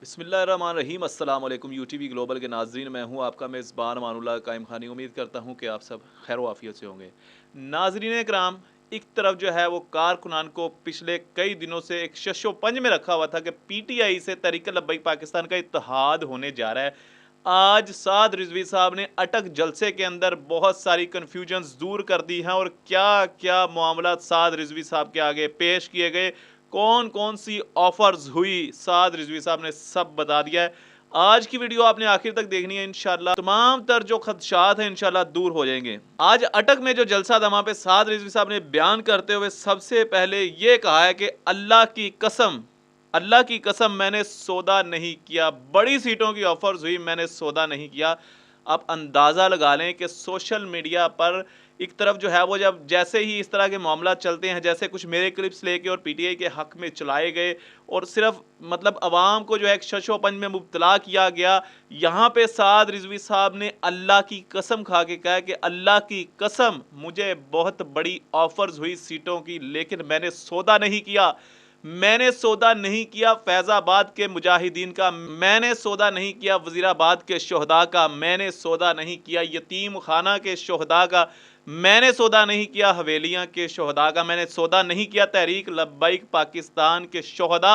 बिस्मिल्लाहिर्रहमानिर्रहीम अस्सलाम वालेकुम यूटीवी ग्लोबल के नाजरीन, मैं हूं आपका मेज़बान मानुल्लाह कायम खानी। उम्मीद करता हूं कि आप सब खैर वाफियत से होंगे। नाजरीन कराम, एक तरफ जो है वो कारकुनान को पिछले कई दिनों से एक शशो पंज में रखा हुआ था कि पीटीआई से तहरीक लब्बैक पाकिस्तान का इत्तेहाद होने जा रहा है। आज साद रिजवी साहब ने अटक जलसे के अंदर बहुत सारी कन्फ्यूजन्स दूर कर दी हैं और क्या क्या मामला साद रिजवी साहब के आगे पेश किए गए, कौन कौन सी ऑफर्स हुई, साद रिजवी साहब ने सब बता दिया है। आज की वीडियो आपने आखिर तक देखनी है। इंशाल्लाह तमाम तर जो खदशात हैं इंशाल्लाह दूर हो जाएंगे। आज अटक में जो जलसा था वहां पे साद रिजवी साहब ने बयान करते हुए सबसे पहले ये कहा है कि अल्लाह की कसम मैंने सौदा नहीं किया। बड़ी सीटों की ऑफर्स हुई, मैंने सौदा नहीं किया। आप अंदाज़ा लगा लें कि सोशल मीडिया पर एक तरफ जो है वो जब जैसे ही इस तरह के मामला चलते हैं, जैसे कुछ मेरे क्लिप्स लेके और पीटीआई के हक में चलाए गए और सिर्फ मतलब अवाम को जो है एक शशोपंज में मुब्तला किया गया, यहाँ पे साद रिजवी साहब ने अल्लाह की कसम खा के कहा कि अल्लाह की कसम मुझे बहुत बड़ी ऑफर्स हुई सीटों की, लेकिन मैंने सौदा नहीं किया। मैंने सौदा नहीं किया फैज़ाबाद के मुजाहिदीन का, मैंने सौदा नहीं किया वज़ीराबाद के शोहदा का, मैंने सौदा नहीं किया यतीम खाना के शोहदा का, मैंने सौदा नहीं किया हवेलियां के शोहदा का, मैंने सौदा नहीं किया तहरीक लब्बैक पाकिस्तान के शोहदा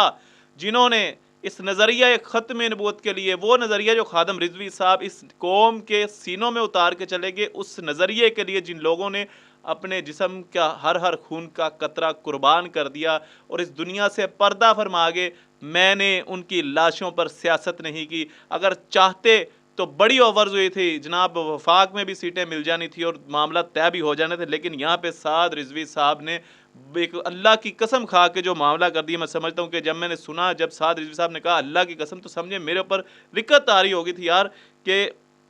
जिन्होंने इस नज़रिया ख़त्म नबूवत के लिए, वो नज़रिया जो खादम रिजवी साहब इस कौम के सीनों में उतार के चले गए, उस नज़रिए के लिए जिन लोगों ने अपने जिस्म का हर खून का कतरा कुर्बान कर दिया और इस दुनिया से पर्दा फरमा गए, मैंने उनकी लाशों पर सियासत नहीं की। अगर चाहते तो बड़ी ओवर्स हुई थी जनाब, वफाक में भी सीटें मिल जानी थी और मामला तय भी हो जाने थे, लेकिन यहाँ पे साद रिजवी साहब ने एक अल्लाह की कसम खा के जो मामला कर दिया। मैं समझता हूँ कि जब मैंने सुना, जब साद रिजवी साहब ने कहा अल्लाह की कसम, तो समझे मेरे ऊपर रिक्कत आ रही होगी थी यार कि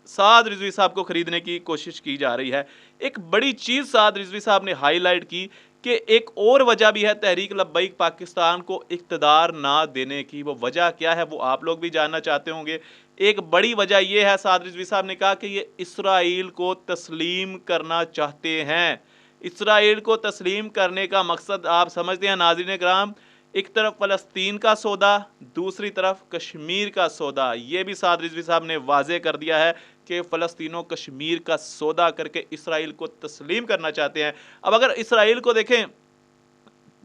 साद रिजवी साहब को खरीदने की कोशिश की जा रही है। एक बड़ी चीज़ साद रिजवी साहब ने हाईलाइट की कि एक और वजह भी है तहरीक लब्बैक पाकिस्तान को इक़्तिदार ना देने की। वो वजह क्या है वो आप लोग भी जानना चाहते होंगे। एक बड़ी वजह यह है, साद रिजवी साहब ने कहा कि ये इसराइल को तस्लीम करना चाहते हैं। इसराइल को तस्लीम करने का मकसद आप समझते हैं नाज़रीन कराम, एक तरफ फ़लस्तीन का सौदा, दूसरी तरफ कश्मीर का सौदा। ये भी साद रिजवी साहब ने वाज़े कर दिया है कि फ़लस्तीनों कश्मीर का सौदा करके इसराइल को तस्लीम करना चाहते हैं। अब अगर इसराइल को देखें,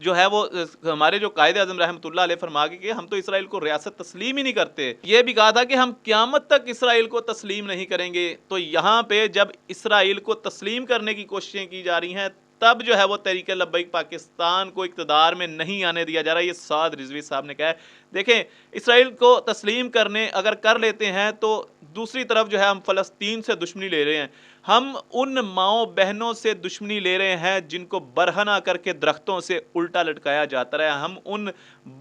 जो है वो हमारे जो कायदे आज़म रहमतुल्लाह अलैह फरमा के कि हम तो इसराइल को रियासत तस्लीम ही नहीं करते। ये भी कहा था कि हम क़यामत तक इसराइल को तस्लीम नहीं करेंगे। तो यहाँ पे जब इसराइल को तस्लीम करने की कोशिशें की जा रही हैं, तब जो है वो तहरीक लब्बैक पाकिस्तान को इक़्तिदार में नहीं आने दिया जा रहा है। ये साद रिजवी साहब ने कहा है। देखें, इसराइल को तस्लीम करने अगर कर लेते हैं तो दूसरी तरफ जो है हम फ़लस्तीन से दुश्मनी ले रहे हैं, हम उन माओ बहनों से दुश्मनी ले रहे हैं जिनको बरहना करके दरख्तों से उल्टा लटकाया जाता रहा, हम उन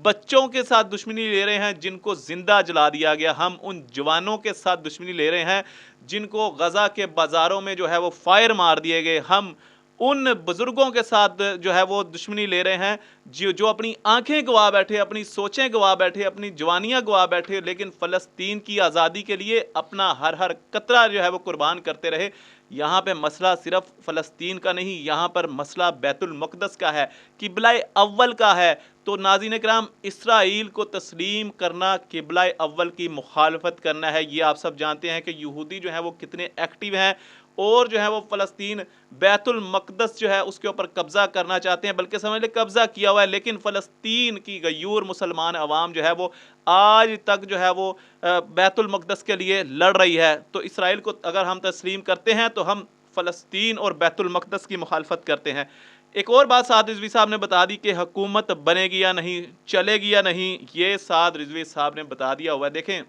बच्चों के साथ दुश्मनी ले रहे हैं जिनको जिंदा जला दिया गया, हम उन जवानों के साथ दुश्मनी ले रहे हैं जिनको गजा के बाजारों में जो है वो फायर मार दिए गए, हम उन बुजुर्गों के साथ जो है वो दुश्मनी ले रहे हैं जो अपनी आंखें गवा बैठे, अपनी सोचें गवा बैठे, अपनी जवानियां गवा बैठे, लेकिन फ़लस्तीन की आज़ादी के लिए अपना हर कतरा जो है वो कुर्बान करते रहे। यहाँ पे मसला सिर्फ फ़लस्तीन का नहीं, यहाँ पर मसला बैतुल मक़दस का है, क़िबला अव्वल का है। तो नाज़रीन किराम, इसराइल को तस्लीम करना क़िबला अव्वल की मुखालफत करना है। ये आप सब जानते हैं कि यहूदी जो है वो कितने एक्टिव हैं और जो है वो फ़लस्तीन बैतुल मक़दस जो है उसके ऊपर कब्ज़ा करना चाहते हैं, बल्कि समझ ले कब्ज़ा किया हुआ है। लेकिन फ़लस्तीन की गयूर मुसलमान अवाम जो है वो आज तक जो है वो बैतुल मक़दस के लिए लड़ रही है। तो इसराइल को अगर हम तस्लीम करते हैं तो हम फ़लस्तीन और बैतुल मक़दस की मुखालफत करते हैं। एक और बात साद रिजवी साहब ने बता दी कि हुकूमत बनेगी या नहीं, चलेगी या नहीं, ये साद रिजवी साहब ने बता दिया हुआ है। देखें,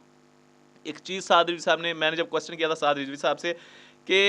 एक चीज़ साद रिजवी साहब ने, मैंने जब क्वेश्चन किया था साद रिजवी साहब से कि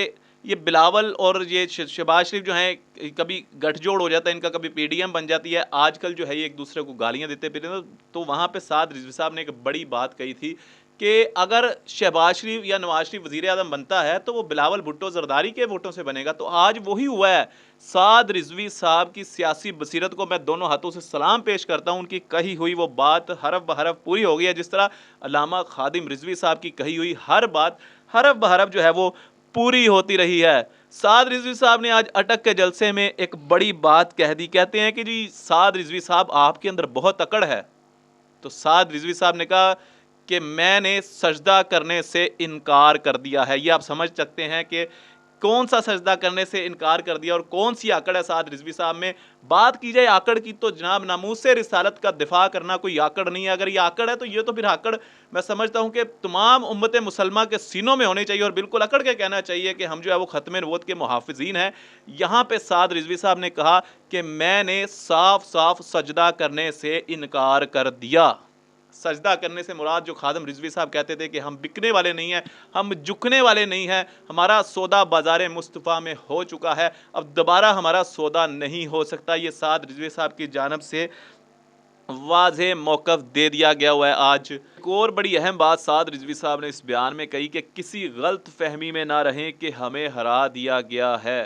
ये बिलावल और ये शहबाज शरीफ जो हैं कभी गठजोड़ हो जाता है इनका, कभी पीडीएम बन जाती है, आजकल जो है ये एक दूसरे को गालियां देते फिरते, तो वहाँ पे साद रिजवी साहब ने एक बड़ी बात कही थी कि अगर शहबाज शरीफ या नवाज शरीफ वज़ीर आज़म बनता है तो वो बिलावल भुट्टो जरदारी के वोटों से बनेगा। तो आज वही हुआ है। साद रिजवी साहब की सियासी बसीरत को मैं दोनों हाथों से सलाम पेश करता हूँ। उनकी कही हुई वो बात हरफ बहरफ पूरी हो गई है, जिस तरह अल्लामा खादिम रिजवी साहब की कही हुई हर बात हरफ बहरफ जो है वो पूरी होती रही है। साद रिजवी साहब ने आज अटक के जलसे में एक बड़ी बात कह दी। कहते हैं कि जी साद रिजवी साहब आपके अंदर बहुत अकड़ है। तो साद रिजवी साहब ने कहा کہ میں نے सजदा करने से इनकार कर दिया है। ये आप समझ सकते हैं कि कौन सा सजदा करने से इनकार कर दिया और कौन सी आकड़ है साद रिजवी साहब में। बात की जाए आकड़ की तो जनाब नामूसे रिसालत का दिफा करना कोई आकड़ नहीं है। अगर ये आकड़ है तो ये तो फिर आकड़ मैं समझता हूँ कि तमाम उम्मत मुसलमा के सीनों में होनी चाहिए और बिल्कुल अकड़ के कहना चाहिए कि हम जो है वो ख़त्म नबूवत के मुहाफ़िज़ीन हैं। यहाँ पे साद रिजवी साहब ने कहा कि मैंने साफ साफ सजदा करने से इनकार कर दिया। सजदा करने से मुराद जो खादम रिजवी साहब कहते थे कि हम बिकने वाले नहीं हैं, हम झुकने वाले नहीं हैं, हमारा सौदा बाज़ार मुस्तफ़ा में हो चुका है, अब दोबारा हमारा सौदा नहीं हो सकता। ये साद रिजवी साहब की जानब से वाज़े मौक़िफ़ दे दिया गया हुआ है। आज एक और बड़ी अहम बात साद रिजवी साहब ने इस बयान में कही कि किसी गलत फहमी में ना रहें कि हमें हरा दिया गया है।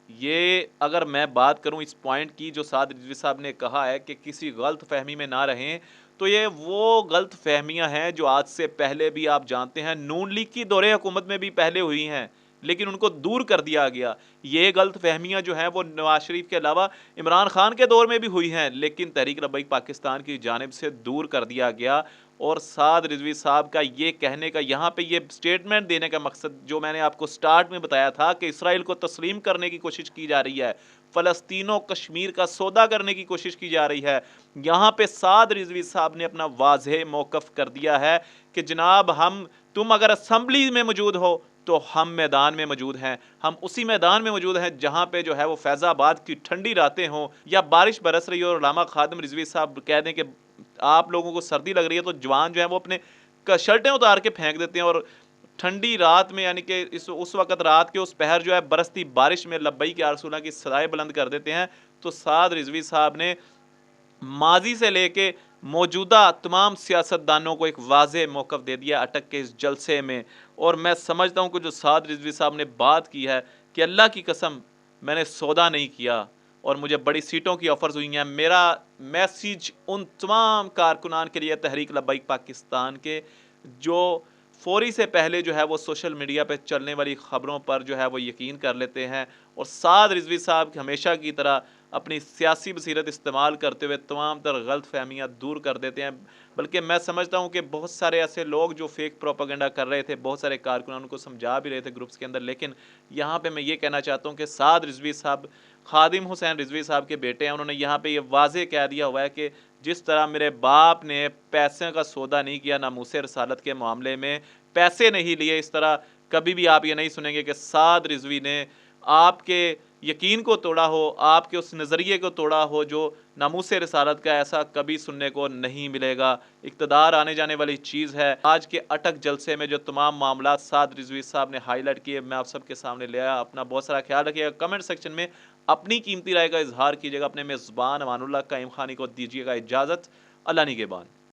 ये अगर मैं बात करूं इस पॉइंट की जो साद रिजवी साहब ने कहा है कि किसी गलत फहमी में ना रहें, तो ये वो गलत फहमियाँ हैं जो आज से पहले भी आप जानते हैं नून लीग की दौरे हुकूमत में भी पहले हुई हैं, लेकिन उनको दूर कर दिया गया। ये गलत फहमियाँ जो हैं वो नवाज शरीफ के अलावा इमरान खान के दौर में भी हुई हैं, लेकिन तहरीक लब्बैक पाकिस्तान की जानिब से दूर कर दिया गया। और साद रिजवी साहब का ये कहने का यहाँ पे ये स्टेटमेंट देने का मकसद जो मैंने आपको स्टार्ट में बताया था कि इसराइल को तस्लीम करने की कोशिश की जा रही है, फ़लस्तीनो कश्मीर का सौदा करने की कोशिश की जा रही है, यहाँ पे साद रिजवी साहब ने अपना वाज़ेह मौक़िफ़ कर दिया है कि जनाब तुम अगर असम्बली में मौजूद हो तो हम मैदान में मौजूद हैं, हम उसी मैदान में मौजूद हैं जहाँ पे जो है वो फैज़ाबाद की ठंडी रातें हों या बारिश बरस रही हो और उलामा खादिम रिजवी साहब कह दें कि आप लोगों को सर्दी लग रही है, तो जवान जो है वो अपने शर्टें उतार के फेंक देते हैं और ठंडी रात में यानी कि उस वक़्त रात के उस पहर जो है बरसती बारिश में लब्बैक या रसूला की सदाएं बुलंद कर देते हैं। तो साद रिजवी साहब ने माजी से लेके मौजूदा तमाम सियासतदानों को एक वाज़ेह मौक़िफ़ दे दिया अटक के इस जलसे में। और मैं समझता हूँ कि जो साद रिजवी साहब ने बात की है कि अल्लाह की कसम मैंने सौदा नहीं किया और मुझे बड़ी सीटों की ऑफ़र्स हुई हैं। मेरा मैसेज उन तमाम कारकुनान के लिए तहरीक लब्बैक पाकिस्तान के जो फ़ौरी से पहले जो है वो सोशल मीडिया पे चलने वाली ख़बरों पर जो है वो यकीन कर लेते हैं और साद रिजवी साहब हमेशा की तरह अपनी सियासी बसीरत इस्तेमाल करते हुए तमाम तर गलत फहमियाँ दूर कर देते हैं। बल्कि मैं समझता हूँ कि बहुत सारे ऐसे लोग जो फेक प्रोपेगेंडा कर रहे थे, बहुत सारे कारकुनान उनको समझा भी रहे थे ग्रुप्स के अंदर, लेकिन यहाँ पे मैं ये कहना चाहता हूँ कि साद रिजवी साहब खादिम हुसैन रिजवी साहब के बेटे हैं। उन्होंने यहाँ पे ये वाज़ेह कह दिया हुआ है कि जिस तरह मेरे बाप ने पैसे का सौदा नहीं किया नामूसे रसालत के मामले में, पैसे नहीं लिए, इस तरह कभी भी आप ये नहीं सुनेंगे कि साद रिजवी ने आपके यकीन को तोड़ा हो, आपके उस नज़रिए को तोड़ा हो जो नामूसे रिसालत का। ऐसा कभी सुनने को नहीं मिलेगा। इक़्तिदार आने जाने वाली चीज़ है। आज के अटक जलसे में जो तमाम मामला साद रिजवी साहब ने हाईलाइट किए मैं आप सबके सामने ले आया। अपना बहुत सारा ख्याल रखिएगा। कमेंट सेक्शन में अपनी कीमती राय का इजहार कीजिएगा। अपने मेज़बान अमानुल्लाह काइम खानी को दीजिएगा इजाज़त। अल्लाह निगहबान।